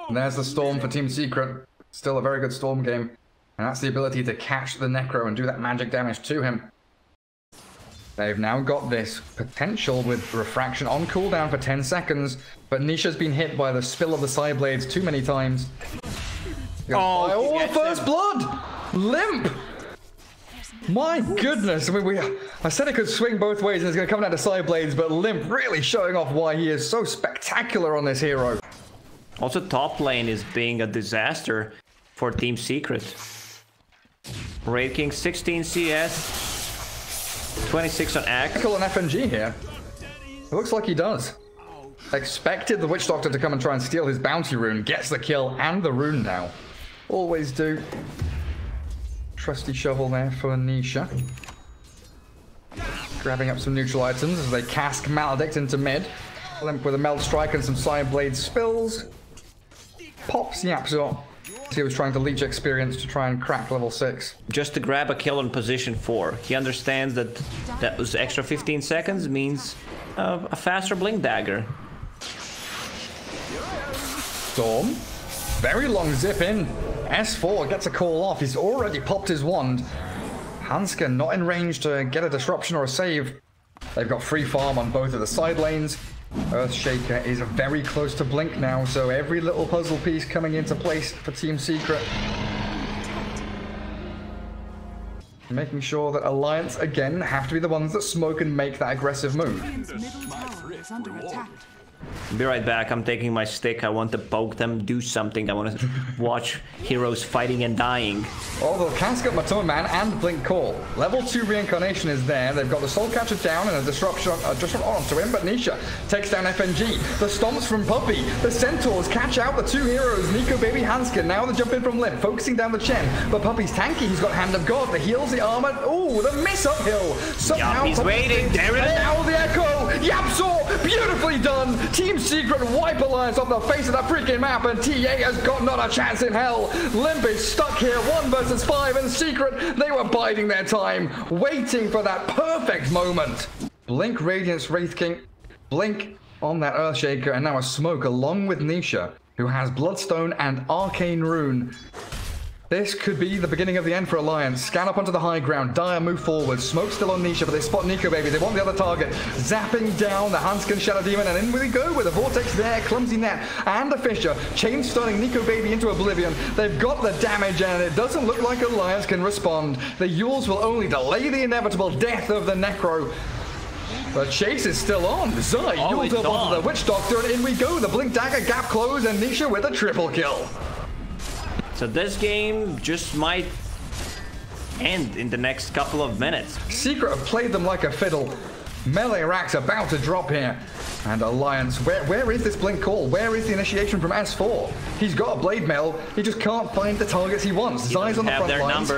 And there's the Storm for Team Secret. Still a very good Storm game. And that's the ability to catch the Necro and do that magic damage to him. They've now got this potential with Refraction on cooldown for 10 seconds. But Nisha's been hit by the spill of the side blades too many times. Oh, first blood! Limp! My goodness, I mean, I said it could swing both ways and it's going to come down to side blades, but Limp really showing off why he is so spectacular on this hero. Also, top lane is being a disaster for Team Secret. Raid King 16 CS, 26 on Axe. Kill an FNG here. It looks like he does. Expected the Witch Doctor to come and try and steal his bounty rune. Gets the kill and the rune now. Always do. Trusty shovel there for Nisha. Grabbing up some neutral items as they cask Maledict into mid. Limp with a Meld Strike and some side blade spills. Pops Yapzor. He was trying to leech experience to try and crack level 6. Just to grab a kill on position 4. He understands that those extra 15 seconds means a faster Blink Dagger. Storm. Very long zip in. S4 gets a call off. He's already popped his wand. Hanska not in range to get a disruption or a save. They've got free farm on both of the side lanes. Earthshaker is very close to Blink now, so every little puzzle piece coming into place for Team Secret. Making sure that Alliance, again, have to be the ones that smoke and make that aggressive move. Be right back. I'm taking my stick. I want to poke them, do something. I want to watch heroes fighting and dying. Oh, they'll cast up Matoma Man and Blink Call. Level 2 reincarnation is there. They've got the Soul Catcher down and a disruption onto him, but Nisha takes down FNG. The stomps from Puppey. The Centaurs catch out the two heroes, Nico Baby Hanska. Now the jump in from Limp, focusing down the Chen. But Puppey's tanky. He's got Hand of God. The heals, the armor. Oh, the miss uphill. Somehow he's waiting. There it is. And now the echo. Yapzor, beautifully done. Team Secret wipe Alliance off the face of the freaking map, and TA has got not a chance in hell. Limp is stuck here, 1 versus 5, and Secret, they were biding their time, waiting for that perfect moment. Blink Radiance Wraith King, Blink on that Earthshaker, and now a smoke along with Nisha, who has Bloodstone and Arcane Rune. This could be the beginning of the end for Alliance. Scan up onto the high ground. Dire move forward. Smoke still on Nisha, but they spot Nico Baby. They want the other target. Zapping down the Hanskin Shadow Demon, and in we go with a Vortex there, Clumsy Net, and the Fisher. Chain stunning Nico Baby into oblivion. They've got the damage, and it doesn't look like Alliance can respond. The Yules will only delay the inevitable death of the Necro. The chase is still on. Zai Yules up onto the Witch Doctor, and in we go. The Blink Dagger gap close, and Nisha with a triple kill. So this game just might end in the next couple of minutes. Secret have played them like a fiddle. Melee Rack's about to drop here. And Alliance, where is this Blink Call? Where is the initiation from S4? He's got a Blade Mail, he just can't find the targets he wants. Zai's on the front lines.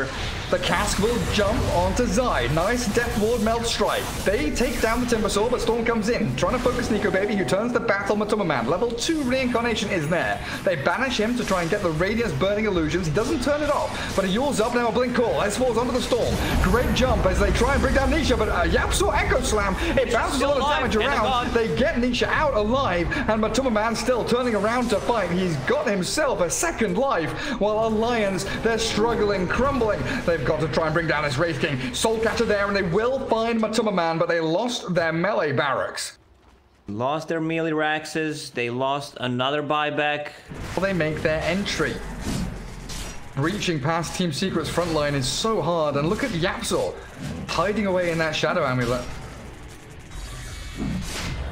The cask will jump onto Zai. Nice Death Ward Melt Strike. They take down the Timbersaw, but Storm comes in, trying to focus Nico Baby, who turns the battle Matoma Man. Level 2 reincarnation is there. They banish him to try and get the Radiance Burning Illusions. He doesn't turn it off, but he yawls up, now a Blink Call. S4's onto the Storm. Great jump as they try and bring down Nisha, but Yapzor Echo Slam. It bounces a lot of damage around. They get Nisha out alive, and Matoma Man still turning around to fight. He's got himself a second life, while Alliance, they're struggling, crumbling. They've got to try and bring down this Wraith King. Soul Catcher there, and they will find Matoma Man, but they lost their melee barracks. Lost their melee Raxes, they lost another buyback. Well, they make their entry. Reaching past Team Secret's front line is so hard, and look at Yapzor hiding away in that Shadow Amulet.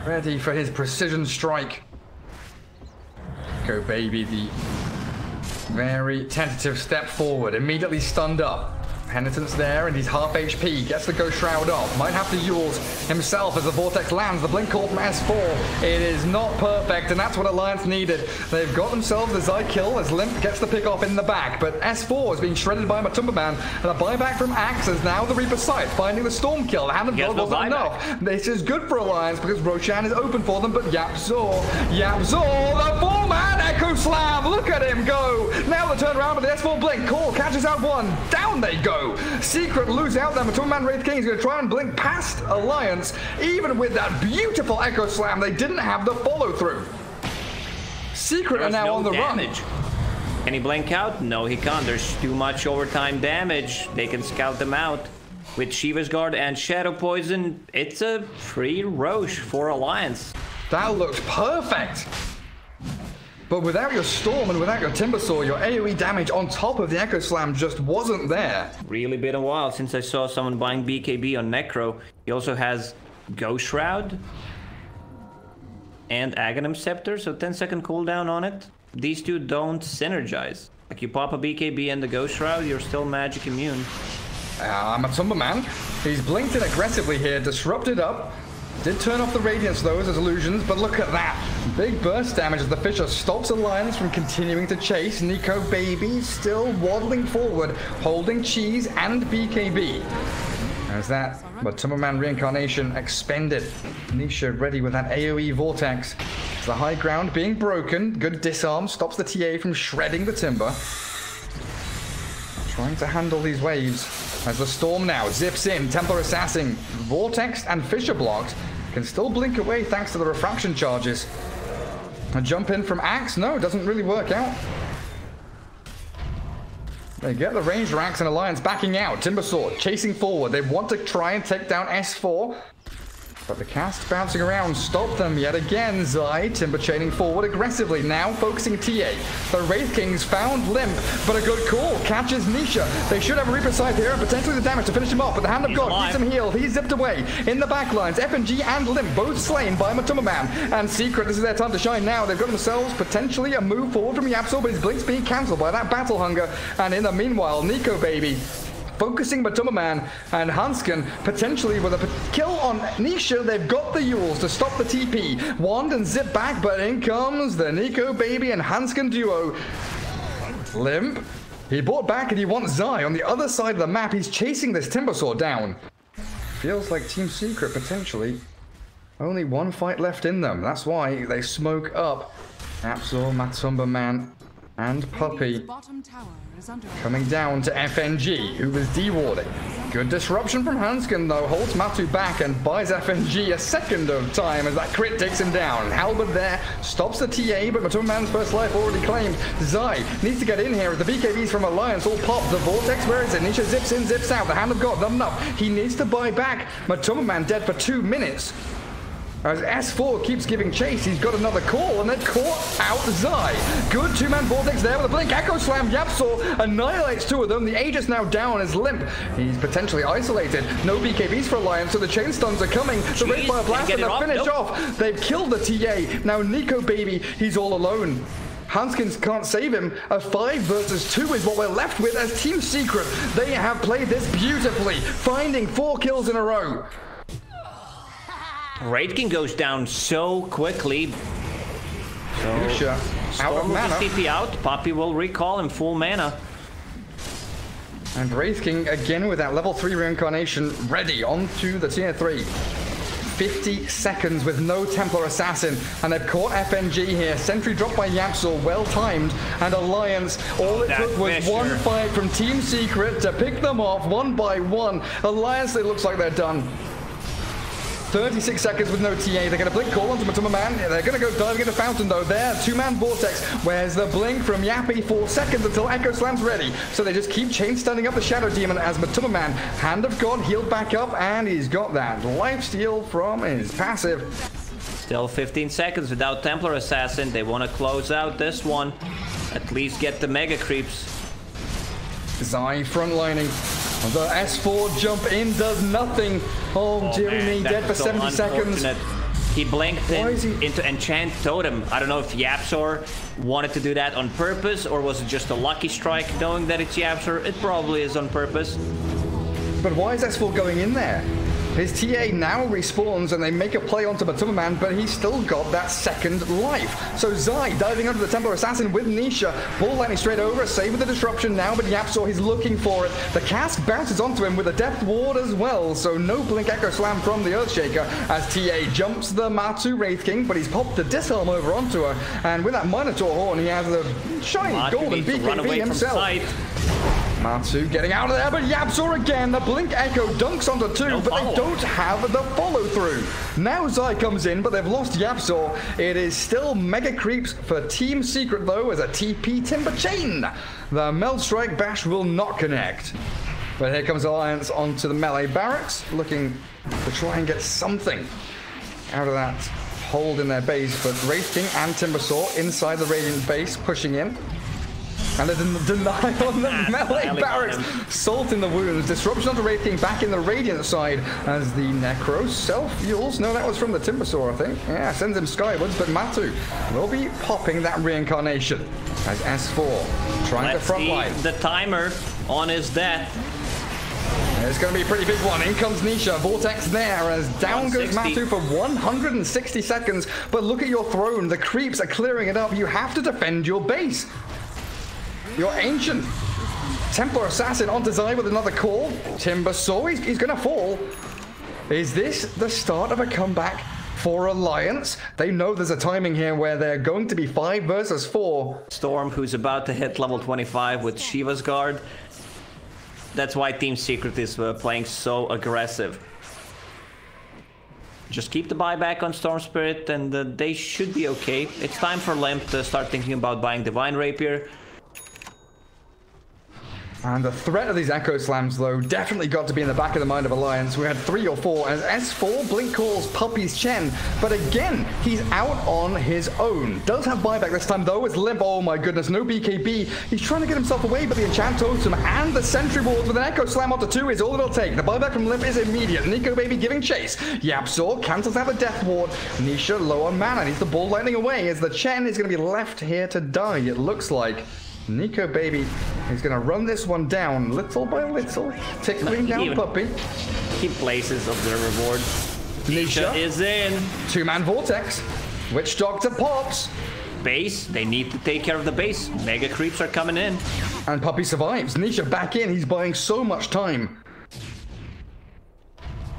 Ready for his precision strike. Go Baby, the very tentative step forward, immediately stunned up. Penitence there, and he's half HP. Gets the Ghost Shroud off. Might have to Yules himself as the Vortex lands. The Blink Call from S4. It is not perfect, and that's what Alliance needed. They've got themselves the Zai kill as Limp gets the pick off in the back, but S4 is being shredded by Matoma Man, and a buyback from Axe is now the Reaper's Sight, finding the Storm kill. The Hand of God wasn't enough. This is good for Alliance because Roshan is open for them, but Yapzor, the 4-man Echo Slam. Look at him go. Now the turnaround with the S4 Blink Call catches out one. Down they go. Secret lose out there. Matoma Man Wraith King is going to try and blink past Alliance. Even with that beautiful Echo Slam, they didn't have the follow through. Secret are now on the damage. Run. Can he blink out? No, he can't. There's too much overtime damage. They can scout them out. With Shiva's Guard and Shadow Poison, it's a free Roche for Alliance. That looks perfect. But without your Storm and without your Timbersaw, your AoE damage on top of the Echo Slam just wasn't there. Really been a while since I saw someone buying BKB on Necro. He also has Ghost Shroud and Aghanim Scepter, so 10-second cooldown on it. These two don't synergize. Like, you pop a BKB and the Ghost Shroud, you're still magic immune. Matumba Man, he's blinked in aggressively here, disrupted up. Did turn off the Radiance though as illusions, but look at that. Big burst damage as the Fisher stops Alliance from continuing to chase. Nico Baby still waddling forward, holding Cheese and BKB. As that Matumba Man reincarnation expended. Nisha ready with that AoE vortex. The high ground being broken. Good disarm stops the TA from shredding the timber. Trying to handle these waves. As the Storm now zips in, Templar Assassin, Vortex and Fisher blocked. Can still blink away thanks to the refraction charges. A jump in from Axe, no, doesn't really work out. They get the ranged Axe and Alliance backing out. Timbersaw chasing forward. They want to try and take down S4. But the cast bouncing around stopped them yet again. Zai, Timber chaining forward aggressively, now focusing TA. The Wraith Kings found Limp, but a good call. Catches Nisha. They should have a Reaper side here and potentially the damage to finish him off, but the Hand of God keeps him healed. He's zipped away. In the back lines, FNG and Limp both slain by Matumba Man. And Secret, this is their time to shine now. They've got themselves potentially a move forward from Yapso, but his blink's being cancelled by that Battle Hunger. And in the meanwhile, Nico Baby focusing Matumba Man and Hansken potentially with a kill on Nisha. They've got the Yules to stop the TP. Wand and zip back, but in comes the Nico Baby and Hansken duo. Limp. He bought back and he wants Zai on the other side of the map. He's chasing this Timbersaw down. Feels like Team Secret potentially. Only one fight left in them. That's why they smoke up. Absol, Matumba Man, and Puppy coming down to FNG, who was dewarding. Good disruption from Hansken, though, holds Matu back and buys FNG a second of time as that crit takes him down. Halberd there stops the TA, but Matumba Man's first life already claimed. Zai needs to get in here as the BKBs from Alliance all pop. The Vortex, where is it? Nisha zips in, zips out. The Hand of God, not enough. He needs to buy back. Matumba Man dead for 2 minutes. As S4 keeps giving chase, he's got another call, and they've caught out Zai. Good two-man Vortex there with a blink. Echo Slam, Yapsaw annihilates two of them. The Aegis now down as Limp. He's potentially isolated. No BKBs for Alliance, so the chain stuns are coming. The Red Fire Blast and the finish off. They've killed the TA. Now Nico Baby, he's all alone. Hanskins can't save him. A 5 versus 2 is what we're left with as Team Secret. They have played this beautifully, finding 4 kills in a row. Wraith King goes down so quickly. So out of mana. TP out. Poppy will recall him full mana. And Wraith King again with that level 3 reincarnation ready onto the tier 3. 50 seconds with no Templar Assassin, and they've caught FNG here. Sentry dropped by Yapsaw, well timed, and Alliance. All it took was one fight from Team Secret to pick them off one by one. Alliance, it looks like they're done. 36 seconds with no TA. They're going to blink call onto Matumba Man. They're going to go diving into Fountain though. There, two-man Vortex. Where's the blink from Yappy? 4 seconds until Echo Slam's ready. So they just keep chain stunning up the Shadow Demon as Matumba Man, Hand of God, healed back up, and he's got that lifesteal from his passive. Still 15 seconds without Templar Assassin. They want to close out this one. At least get the Mega Creeps. Zai frontlining. The S4 jump in does nothing. Oh dearie me, dead for 70 seconds. He blinked into Enchant Totem. I don't know if Yapsaw wanted to do that on purpose, or was it just a lucky strike knowing that it's Yapsaw? It probably is on purpose. But why is S4 going in there? His TA now respawns and they make a play onto Matumba Man, but he's still got that second life. So Zai diving under the Templar Assassin with Nisha. Ball lightning straight over, save with the disruption now, but Yapsaw, he's looking for it. The cask bounces onto him with a Depth Ward as well, so no blink Echo Slam from the Earthshaker as TA jumps the Matu Wraith King, but he's popped the Disarm over onto her, and with that Minotaur Horn, he has the shiny golden BKB himself. Matsu getting out of there, but Yapzor again. The Blink Echo dunks onto 2, but they don't have the follow-through. Now Zai comes in, but they've lost Yapzor. It is still mega creeps for Team Secret, though, as a TP Timber Chain. The Meld Strike Bash will not connect. But here comes Alliance onto the melee barracks, looking to try and get something out of that hold in their base. But Wraith King and Timbersaw inside the Radiant base, pushing in. And a deny on the melee barracks. Salt in the wounds. Disruption onto Wraith King back in the Radiant side as the Necro self-fuels. No, that was from the Timbersaw, I think. Yeah, sends him skywards, but Matu will be popping that reincarnation as S4 trying to frontline. The timer on his death. It's going to be a pretty big one. In comes Nisha. Vortex there as down goes Matu for 160 seconds. But look at your throne. The creeps are clearing it up. You have to defend your base. Your ancient Templar Assassin onto Zai with another call. Timbersaw, he's going to fall. Is this the start of a comeback for Alliance? They know there's a timing here where they're going to be 5 versus 4. Storm, who's about to hit level 25 with Shiva's Guard. That's why Team Secret is playing so aggressive. Just keep the buyback on Storm Spirit and they should be okay. It's time for Limp to start thinking about buying Divine Rapier. And the threat of these Echo Slams, though, definitely got to be in the back of the mind of Alliance. We had 3 or 4 as S4 Blink calls Puppy's Chen. But again, he's out on his own. Does have buyback this time, though, as Limp. Oh my goodness, no BKB. He's trying to get himself away, but the Enchant Totem and the Sentry Walls with an Echo Slam onto 2 is all it'll take. The buyback from Limp is immediate. Nico Baby giving chase. Yapzor cancels out the Death Ward. Nisha low on mana. Needs the ball lightning away as the Chen is going to be left here to die, it looks like. Nico Baby is going to run this one down little by little, tickling down Puppy. He places of the reward. Nisha is in. 2-man Vortex. Witch Doctor pops. Base, they need to take care of the base. Mega creeps are coming in. And Puppy survives. Nisha back in. He's buying so much time.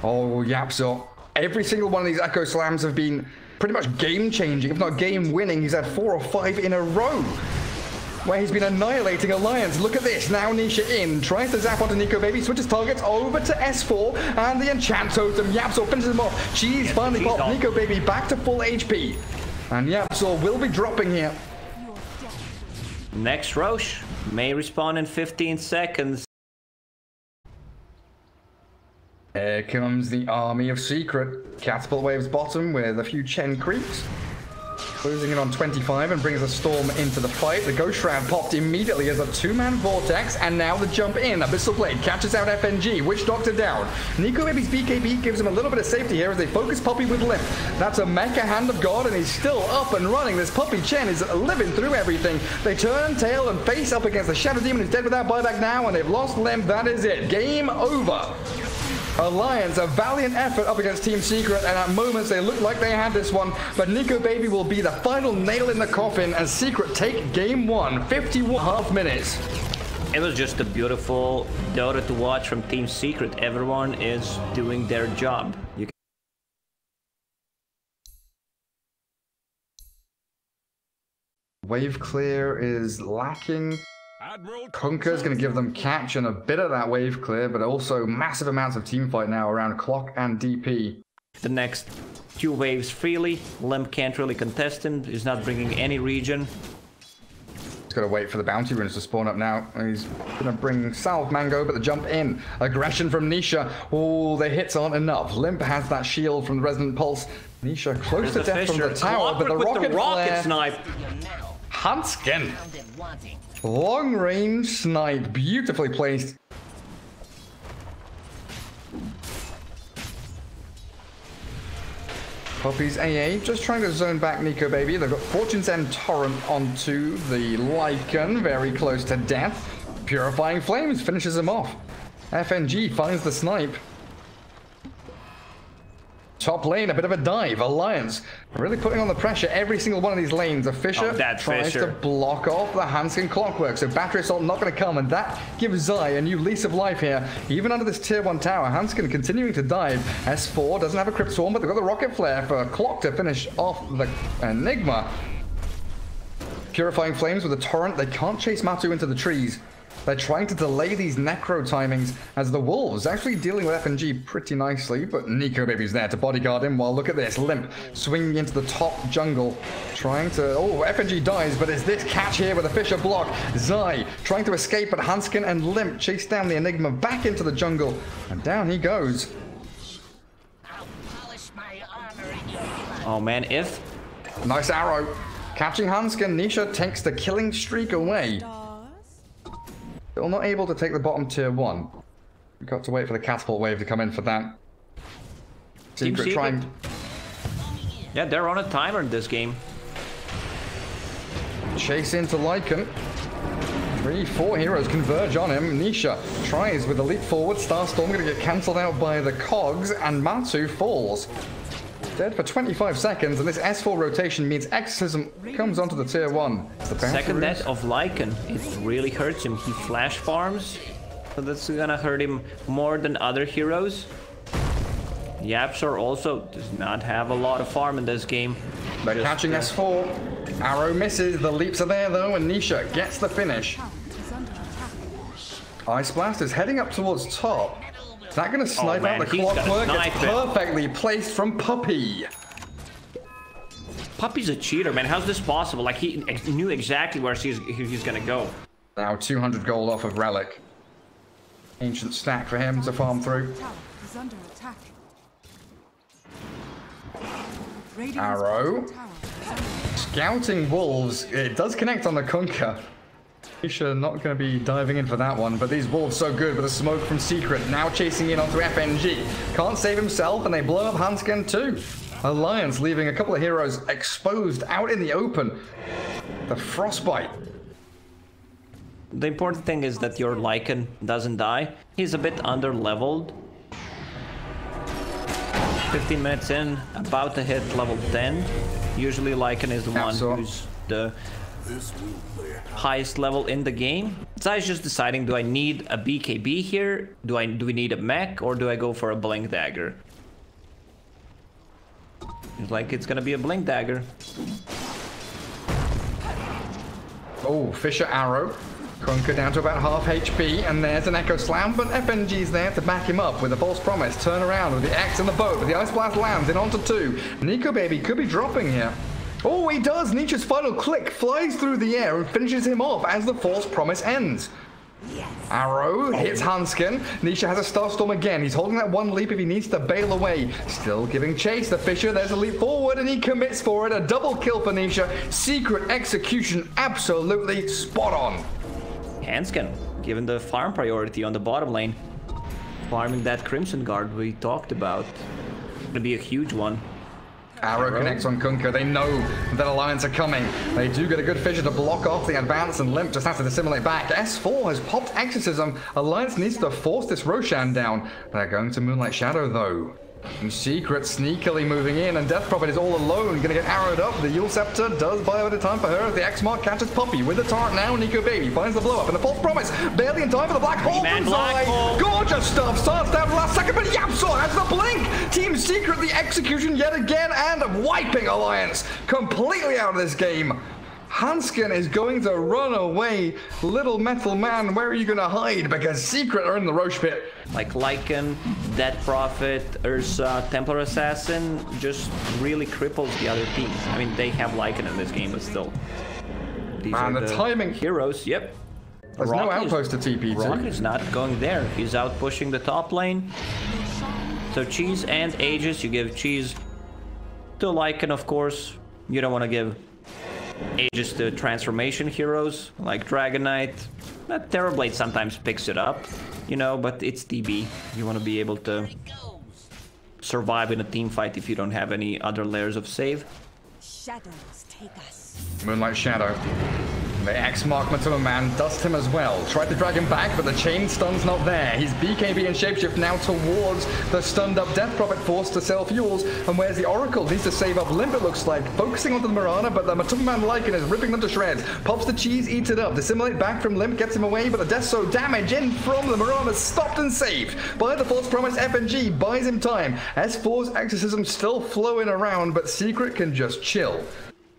Oh, Yapzor. Every single one of these Echo Slams have been pretty much game-changing, if not game-winning. He's had 4 or 5 in a row where he's been annihilating Alliance. Look at this. Now Nisha in. Tries to zap onto Nico Baby. Switches targets over to S4. And the Enchant Totem. Yapzor finishes him off. She's finally popped. Nico Baby back to full HP. And Yapzor will be dropping here. Next Roche may respawn in 15 seconds. Here comes the army of Secret. Catapult waves bottom with a few Chen creeps. Closing in on 25 and brings a Storm into the fight. The Ghost Shroud popped immediately as a 2-man Vortex, and now the jump in. Abyssal Blade catches out FNG. Witch Doctor down. Nico Baby's BKB gives him a little bit of safety here as they focus Puppy with Limp. That's a Mecha Hand of God, and he's still up and running. This Puppy Chen is living through everything. They turn tail and face up against the Shadow Demon, who's dead without buyback now, and they've lost Limp. That is it. Game over. Alliance, a valiant effort up against Team Secret, and at moments they look like they had this one, but Nico Baby will be the final nail in the coffin as Secret take game 1, 51.5 minutes. It was just a beautiful Dota to watch from Team Secret. Everyone is doing their job. Wave clear is lacking. Kunkka is going to give them catch and a bit of that wave clear, but also massive amounts of teamfight now around Clock and DP. The next 2 waves freely. Limp can't really contest him. He's not bringing any region. He's got to wait for the bounty runes to spawn up now. He's going to bring Salve Mango, but the jump in. Aggression from Nisha. Oh, the hits aren't enough. Limp has that shield from the Resonant Pulse. Nisha close to death from the tower, but the rocket flare. Snipe. Hanskin. Long range snipe, beautifully placed. Puppy's AA just trying to zone back Nico Baby. They've got Fortune's End Torrent onto the Lycan, very close to death. Purifying Flames finishes him off. FNG finds the snipe. Top lane, a bit of a dive. Alliance really putting on the pressure every single one of these lanes. A Fisher tries to block off the Hanskin Clockwork, so Battery Assault not going to come, and that gives Zai a new lease of life here. Even under this tier 1 tower, Hanskin continuing to dive. S4 doesn't have a Crypt Swarm, but they've got the Rocket Flare for Clock to finish off the Enigma. Purifying Flames with a torrent. They can't chase Matu into the trees. They're trying to delay these necro timings as the Wolves actually dealing with FNG pretty nicely, but Nico Baby's there to bodyguard him. While look at this, Limp swinging into the top jungle, trying to... Oh, FNG dies, but it's this catch here with a Fisher block. Zai trying to escape, but Hanskin and Limp chase down the Enigma back into the jungle, and down he goes. Oh man, if... Nice arrow. Catching Hanskin, Nisha takes the killing streak away. Still not able to take the bottom tier 1. We've got to wait for the catapult wave to come in for that. Secret trying... Yeah, they're on a timer in this game. Chase into Lycan. 3-4 heroes converge on him. Nisha tries with a leap forward. Starstorm going to get cancelled out by the cogs, and Matsu falls. Dead for 25 seconds, and this S4 rotation means Exorcism comes onto the tier 1. Second death of Lycan, it really hurts him. He flash farms, so that's gonna hurt him more than other heroes. Yapsor also does not have a lot of farm in this game. They're catching S4. Arrow misses, the leaps are there though, and Nisha gets the finish. Ice Blast is heading up towards top. Is that going to snipe out the clockwork? It's perfectly placed from Puppy. Puppy's a cheater, man. How's this possible? Like, he knew exactly where he's going to go. Now 200 gold off of Relic. Ancient stack for him to farm through. Arrow. Scouting Wolves. It does connect on the Kunkka. Nisha not going to be diving in for that one, but these Wolves so good with the smoke from Secret. Now chasing in onto FNG. Can't save himself, and they blow up Hanskin too. Alliance leaving a couple of heroes exposed out in the open. The Frostbite. The important thing is that your Lycan doesn't die. He's a bit under-leveled. 15 minutes in, about to hit level 10. Usually Lycan is the one who's the highest level in the game. Zai's just deciding, do I need a BKB here? Do we need a mech, or do I go for a blink dagger? It's like it's gonna be a blink dagger. Oh, Fisher arrow. Kunkka down to about half HP, and there's an Echo Slam, but FNG's there to back him up with a false promise. Turn around with the X and the boat, but the Ice Blast lands in onto 2. Nico Baby could be dropping here. Oh, he does! Nietzsche's final click flies through the air and finishes him off as the false promise ends. Yes. Arrow hits Hanskin. Nisha has a Starstorm again. He's holding that one leap if he needs to bail away. Still giving chase. The Fisher, there's a leap forward, and he commits for it. A double kill for Nisha. Secret execution absolutely spot on. Hanskin, given the farm priority on the bottom lane. Farming that Crimson Guard we talked about. It'll be a huge one. Arrow connects on Kunkka. They know that Alliance are coming. They do get a good Fisher to block off the advance, and Limp just has to dissimulate back. S4 has popped Exorcism. Alliance needs to force this Roshan down. They're going to Moonlight Shadow, though. And Secret sneakily moving in, and Death Prophet is all alone, gonna get arrowed up. The Yule Scepter does buy a bit of time for her. The X-Mark catches Puppy with the torrent now. Nico Baby finds the blow up, and the false promise barely in time for the Black Hole from Zai. Gorgeous stuff, starts down last second, but Yapsor has the blink. Team Secret, the execution yet again, and wiping Alliance completely out of this game. Hanskin is going to run away. Little Metal Man, where are you going to hide? Because Secret are in the Roche Pit. Like Lycan, Death Prophet, Ursa, Templar Assassin just really cripples the other teams. I mean, they have Lycan in this game, but still. These are the timing. Heroes, yep. There's no outpost to TP2. Rock is not going there. He's out pushing the top lane. So Cheese and Aegis, you give Cheese to Lycan, of course. You don't want to give Aegis to transformation heroes like Dragon Knight. Terrorblade sometimes picks it up, you know, but it's DB. You want to be able to survive in a team fight if you don't have any other layers of save. Shadows take us. Moonlight Shadow. The X-Mark Matuma Man dust him as well. Tried to drag him back, but the chain stun's not there. He's BKB and Shapeshift now towards the stunned up Death Prophet, forced to sell fuels. And where's the Oracle? Needs to save up Limp, it looks like. Focusing onto the Mirana, but the Matuma Man Lycan is ripping them to shreds. Pops the cheese, eats it up. Dissimulate back from Limp, gets him away, but the Death So damage in from the Mirana stopped and saved. By the false promise, FNG buys him time. S4's Exorcism still flowing around, but Secret can just chill.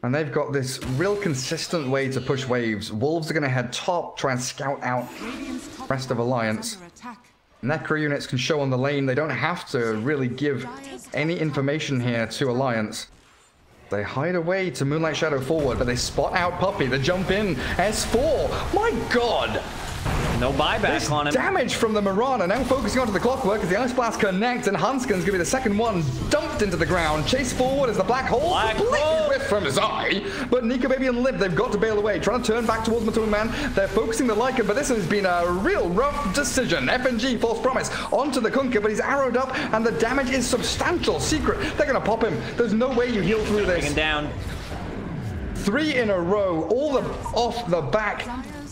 And they've got this real consistent way to push waves. Wolves are going to head top, try and scout out the rest of Alliance. Necro units can show on the lane. They don't have to really give any information here to Alliance. They hide away to Moonlight Shadow forward, but they spot out Puppey. They jump in. S4. My God. No buyback on him. Damage from the Mirana. Now focusing onto the Clockwork as the Ice Blast connects, and Hanskin's going to be the second one dumped into the ground. Chase forward as the Black Hole completely whiffed from his eye. But Nika Baby and Limp, they've got to bail away. Trying to turn back towards Matuma Man. They're focusing the Lycan, but this has been a real rough decision. FNG, False Promise, onto the Kunkka, but he's arrowed up, and the damage is substantial. Secret, they're going to pop him. There's no way you heal through this. Bring him down. 3 in a row, all off the back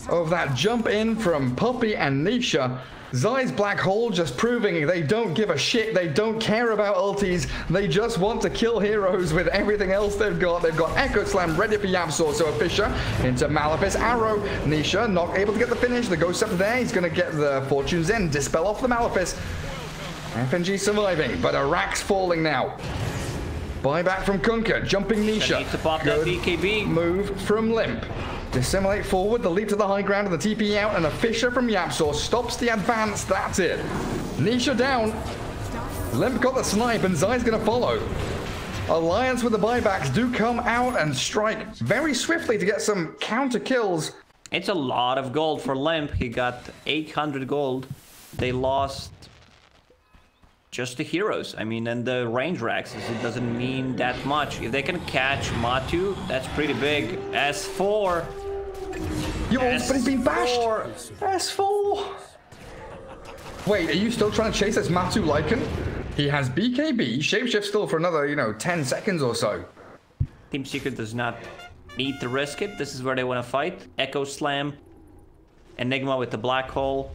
of that jump in from Puppey and Nisha. Zai's Black Hole just proving they don't give a shit. They don't care about ultis. They just want to kill heroes with everything else they've got. They've got Echo Slam ready for Yapsaw. So a Fisher into Malefice Arrow. Nisha not able to get the finish. The Ghost Scepter there. He's going to get the Fortune's End. Dispel off the Malefice. FNG surviving, but Arak's falling now. Buyback from Kunkka. Jumping Nisha. Needs to pop that BKB. Move from Limp. Dissimulate forward, the leap to the high ground and the TP out, and a Fisher from Yapsaw stops the advance. That's it. Nisha down. Limp got the snipe, and Zai's going to follow. Alliance with the buybacks do come out and strike very swiftly to get some counter kills. It's a lot of gold for Limp. He got 800 gold. They lost just the heroes. I mean, and the range racks, it doesn't mean that much. If they can catch Matu, that's pretty big. S4. But he's been bashed. S4. Wait, are you still trying to chase this Matu Lycan? He has BKB, Shapeshift still for another, 10 seconds or so. Team Secret does not need to risk it. This is where they want to fight. Echo Slam. Enigma with the Black Hole.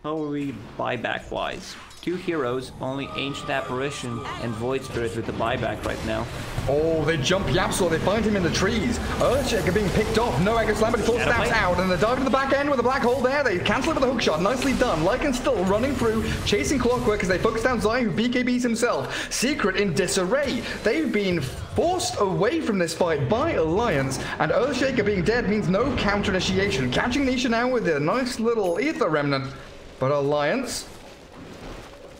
How are we buyback-wise? 2 heroes, only Ancient Apparition and Void Spirit with the buyback right now. Oh, they jump Yapsaw, they find him in the trees. Earthshaker being picked off, no Echo Slam, but he falls snaps out, and they dive into the back end with a Black Hole there. They cancel it with a hookshot, nicely done. Lycan still running through, chasing Clockwork as they focus down Zai, who BKBs himself. Secret in disarray. They've been forced away from this fight by Alliance, and Earthshaker being dead means no counter initiation. Catching Nisha now with a nice little Ether Remnant, but Alliance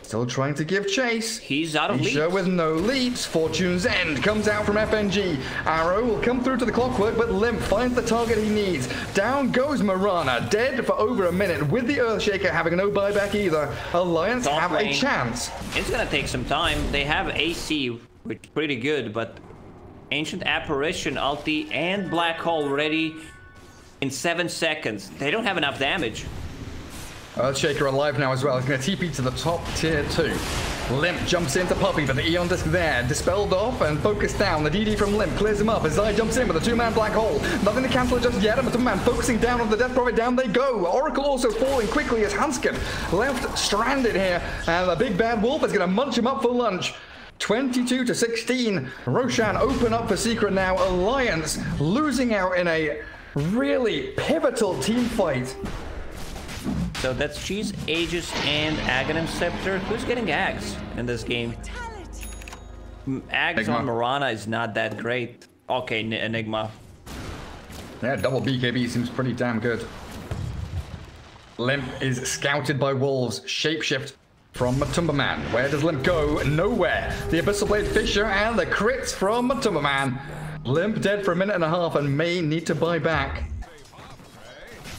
still trying to give chase. He's out of leaps. Nisha with no leaps. Fortune's End comes out from FNG. Arrow will come through to the Clockwork, but Limp finds the target he needs. Down goes Mirana, dead for over a minute, with the Earthshaker having no buyback either. Alliance have a chance. It's gonna take some time. They have AC, which is pretty good, but Ancient Apparition, ulti, and Black Hole ready in 7 seconds. They don't have enough damage. Earthshaker alive now as well. He's going to TP to the top tier 2. Limp jumps into Puppey, but the Eon Disc there. Dispelled off and focused down. The DD from Limp clears him up as Zai jumps in with a 2-man Black Hole. Nothing to cancel it just yet. And the 2-man focusing down on the Death Prophet. Down they go. Oracle also falling quickly as Hanskin left stranded here. And the big bad wolf is going to munch him up for lunch. 22-16. Roshan open up for Secret now. Alliance losing out in a really pivotal team fight. So that's Cheese, Aegis, and Aghanim Scepter. Who's getting Ags in this game? Ags on Mirana is not that great. Okay, Enigma. Yeah, double BKB seems pretty damn good. Limp is scouted by Wolves. Shapeshift from Matumba Man. Where does Limp go? Nowhere. The Abyssal Blade Fisher and the crits from Matumba Man. Limp dead for a minute and a half and may need to buy back.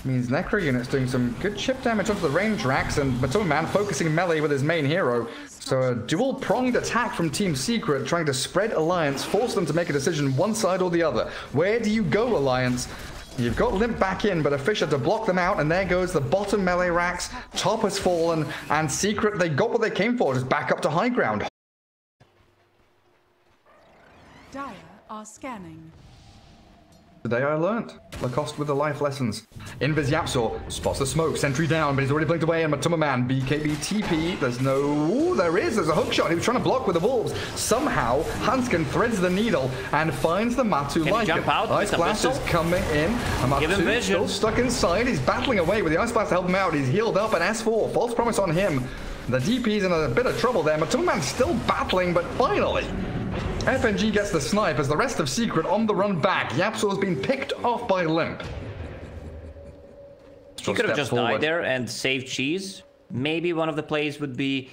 Means Necro units doing some good chip damage onto the range racks, and Matumba Man focusing melee with his main hero. So a dual-pronged attack from Team Secret, trying to spread Alliance, force them to make a decision one side or the other. Where do you go, Alliance? You've got Limp back in, but a Fisher to block them out, and there goes the bottom melee racks. Top has fallen, and Secret, they got what they came for, just back up to high ground. Dire are scanning. Today I learnt. Lacoste with the life lessons. Invis Yapsaw spots the smoke. Sentry down, but he's already blinked away. And Matumba Man, BKB TP. There's no... Ooh, there is. There's a hookshot. He was trying to block with the wolves. Somehow, Hanskin threads the needle and finds the Matu Lycan. Jump out? Ice Blast is coming in. And Matu still stuck inside. He's battling away with the Ice Blast to help him out. He's healed up. And S4, false promise on him. The DP's in a bit of trouble there. Matumba Man's still battling, but finally... FNG gets the snipe as the rest of Secret on the run back. Yapso has been picked off by Limp. She could have just died there and saved cheese. Maybe one of the plays would be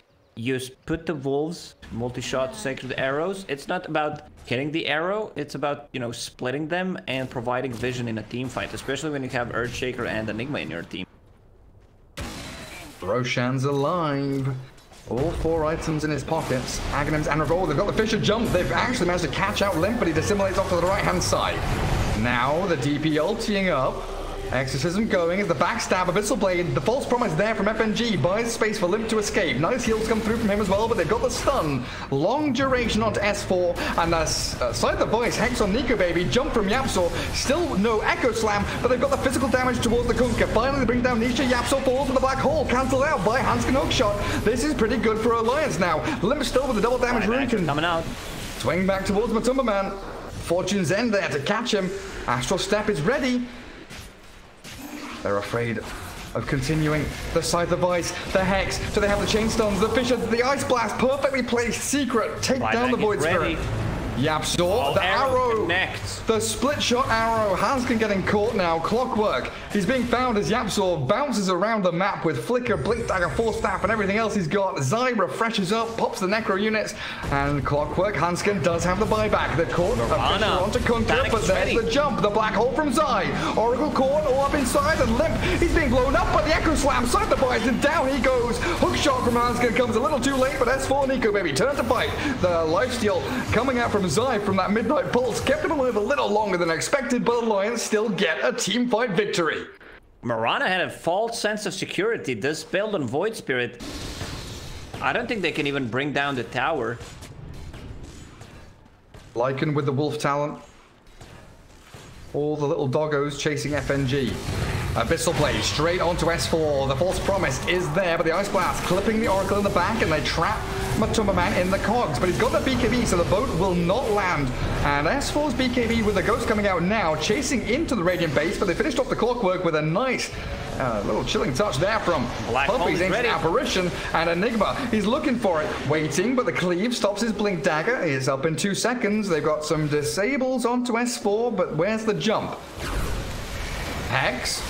put the wolves, multi-shot sacred arrows. It's not about hitting the arrow, it's about, you know, splitting them and providing vision in a team fight, especially when you have Earthshaker and Enigma in your team. Roshan's alive. All 4 items in his pockets. Aghanims and Revolver. They've got the Fisher jump. They've actually managed to catch out Limp, but he dissimulates off to the right-hand side. Now the DP ulting up. Exorcism going as the backstab, Abyssal Blade, the false promise there from FNG, buys space for Limp to escape. Nice heals come through from him as well, but they've got the stun. Long duration onto S4, and Side the Voice, Hex on Nico Baby, jump from Yapso, still no Echo Slam, but they've got the physical damage towards the Kunkka. Finally they bring down Nisha, Yapso falls to the black hole, cancelled out by Hanskin Hookshot. This is pretty good for Alliance now. Limp still with the double damage rune can coming out. Swing back towards Matumba Man. Fortune's End there to catch him. Astral Step is ready. They're afraid of continuing. The Scythe of Vice, the Hex, do they have the Chain Stones, the Fisher, the Ice Blast, perfectly placed Secret, take down the Void Spirit. Yapso, the arrow, the split shot arrow, Hanskin getting caught now, Clockwork, he's being found as Yapso bounces around the map with Flicker, Blink Dagger, Force Staff and everything else he's got. Zai refreshes up, pops the Necro units, and Clockwork, Hanskin does have the buyback. The caught Fisher onto Kunkka, but there's the jump, the black hole from Zai. Oracle caught all up inside and Limp, he's being blown up by the Echo Slam, Side the Bites, and down he goes. Hook shot from Hanskin comes a little too late, but S4 Nico Baby turn to fight. The lifesteal coming out from Zai from that Midnight Pulse kept him alive a little longer than expected, but Alliance still get a team fight victory. Mirana had a false sense of security. This build on Void Spirit, I don't think they can even bring down the tower. Lycan with the Wolf Talent. All the little doggos chasing FNG. Abyssal Blade straight onto S4. The False Promise is there, but the Ice Blast clipping the Oracle in the back, and they trap Matumba Man in the cogs. But he's got the BKB, so the boat will not land. And S4's BKB with the Ghost coming out now, chasing into the Radiant base, but they finished off the Clockwork with a nice little chilling touch there from Puppy's Ancient Apparition, and Enigma. He's looking for it, waiting, but the Cleave stops his Blink Dagger. He's up in 2 seconds. They've got some disables onto S4, but where's the jump? Hex.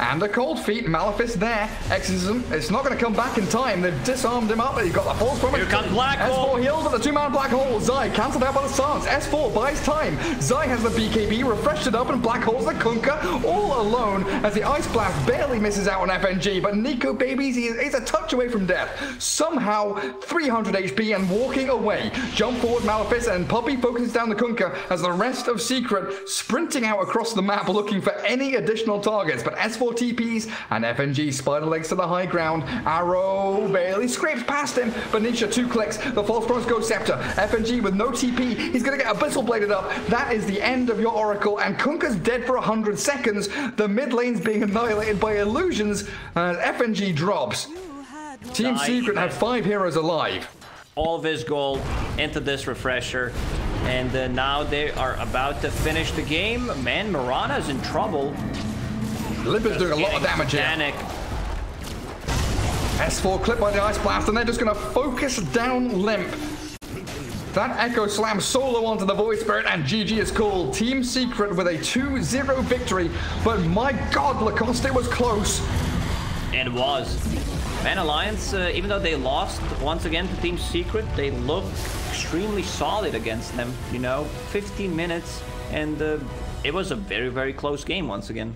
And a Cold Feet, Malefice there. Exorcism, it's not going to come back in time. They've disarmed him up, but he's got the False Promise. Here comes Black Hole. S4 heals at the 2-man Black Hole. Zai cancelled out by the Stance. S4 buys time. Zai has the BKB, refreshed it up, and Black Hole's the Kunkka all alone as the Ice Blast barely misses out on FNG, but Nico Babies, he's a touch away from death. Somehow, 300 HP and walking away. Jump forward Malefice, and Puppy focuses down the Kunkka as the rest of Secret sprinting out across the map looking for any additional targets, but S4 TPs and FNG spider legs to the high ground. Arrow barely scrapes past him, but Nisha 2 clicks. The False Promise goes Scepter. FNG with no TP. He's going to get Abyssal Bladed up. That is the end of your Oracle, and Kunkka's dead for 100 seconds. The mid lane's being annihilated by illusions as FNG drops. Team Secret have 5 heroes alive. All of his gold into this refresher. And now they are about to finish the game. Man, Mirana's in trouble. Limp is doing a lot of damage here. S4 clipped by the Ice Blast, and they're just going to focus down Limp. That Echo Slam solo onto the Void Spirit, and GG is called. Team Secret with a 2-0 victory, but my god, Lacoste, it was close. It was. Man, Alliance, even though they lost once again to Team Secret, they looked extremely solid against them. You know, 15 minutes, and it was a very, very close game once again.